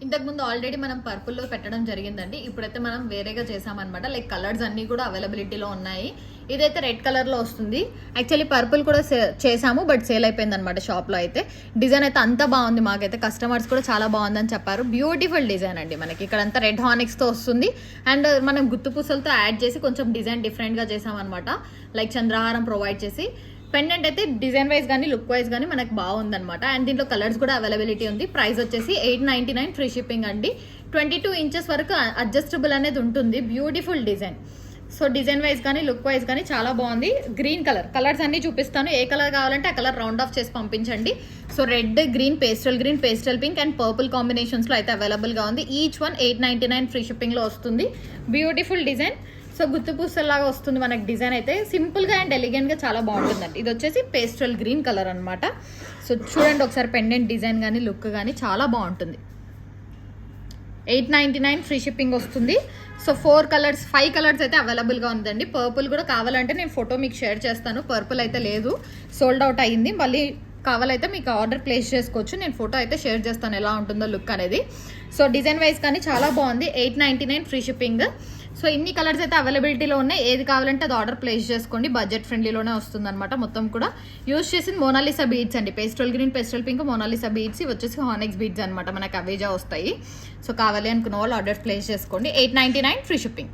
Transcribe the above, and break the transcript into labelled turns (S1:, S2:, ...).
S1: ఇంతకుముందు ఆల్రెడీ మనం పర్పుల్లో పెట్టడం జరిగిందండి. ఇప్పుడైతే మనం వేరేగా చేసామన్నమాట. లైక్ కలర్స్ అన్నీ కూడా అవైలబిలిటీలో ఉన్నాయి. ఇదైతే రెడ్ కలర్లో వస్తుంది. యాక్చువల్లీ పర్పుల్ కూడా చేసాము, బట్ సేల్ అయిపోయింది అనమాట షాప్లో. అయితే డిజైన్ అయితే అంతా బాగుంది, మాకైతే కస్టమర్స్ కూడా చాలా బాగుందని చెప్పారు. బ్యూటిఫుల్ డిజైన్ అండి. మనకి ఇక్కడంతా రెడ్ హానిక్స్తో వస్తుంది. అండ్ మనం గుత్తు పూసలతో యాడ్ చేసి కొంచెం డిజైన్ డిఫరెంట్గా చేసామన్నమాట. లైక్ చంద్రహారం ప్రొవైడ్ చేసి పెండెంట్ అయితే డిజైన్ వైజ్ కానీ లుక్ వైజ్ కానీ మనకు బాగుందనమాట. అండ్ దీంట్లో కలర్స్ కూడా అవైలబిలిటీ ఉంది. ప్రైస్ వచ్చేసి 899 ఫ్రీ షిప్పింగ్ అండి. 22 ఇంచెస్ వరకు అడ్జస్టబుల్ అనేది ఉంటుంది. Beautiful design. So design wise కానీ లుక్ వైజ్ కానీ చాలా బాగుంది. గ్రీన్ కలర్స్ అన్ని చూపిస్తాను. ఏ కలర్ కావాలంటే ఆ కలర్ రౌండ్ ఆఫ్ చేసి పంపించండి. So red, green, pastel pink and purple కాంబినేషన్స్లో అయితే అవైలబుల్గా ఉంది. ఈచ్ వన్ 899 ఫ్రీ షిప్పింగ్లో వస్తుంది. Beautiful design. సో గుత్తు పూసల్లాగా వస్తుంది మనకి డిజైన్ అయితే. సింపుల్గా అండ్ ఎలిగెంట్గా చాలా బాగుంటుందండి. ఇది వచ్చేసి పేస్టల్ గ్రీన్ కలర్ అనమాట. సో చూడండి ఒకసారి పెండెంట్ డిజైన్ కానీ లుక్ కానీ చాలా బాగుంటుంది. 899 ఫ్రీ షిప్పింగ్ వస్తుంది. సో 5 కలర్స్ అయితే అవైలబుల్గా ఉందండి. పర్పుల్ కూడా కావాలంటే నేను ఫోటో మీకు షేర్ చేస్తాను. పర్పుల్ అయితే లేదు, సోల్డ్ అవుట్ అయ్యింది. మళ్ళీ కావాలైతే మీకు ఆర్డర్ ప్లేస్ చేసుకోవచ్చు. నేను ఫోటో అయితే షేర్ చేస్తాను ఎలా ఉంటుందో లుక్ అనేది. సో డిజైన్ వైజ్ కానీ చాలా బాగుంది. 899 ఫ్రీ షిప్పింగ్. సో ఇన్ని కలర్స్ అయితే అవైలబిలిటీలో ఉన్నాయి. ఏది కావాలంటే అది ఆర్డర్ ప్లేస్ చేసుకోండి. బడ్జెట్ ఫ్రెండ్లీలోనే వస్తుంది అనమాట. మొత్తం కూడా యూజ్ చేసింది మోనాలిసా బీడ్స్ అండి. Pastel green, pastel pink, Monalisa beads. వచ్చేసి హానిక్స్ బీడ్స్ అనమాట. మనకు అవేజా వస్తాయి. సో కావాలి అనుకున్న వాళ్ళు ఆర్డర్ ప్లేస్ చేసుకోండి. 899 ఫ్రీ షిప్పింగ్.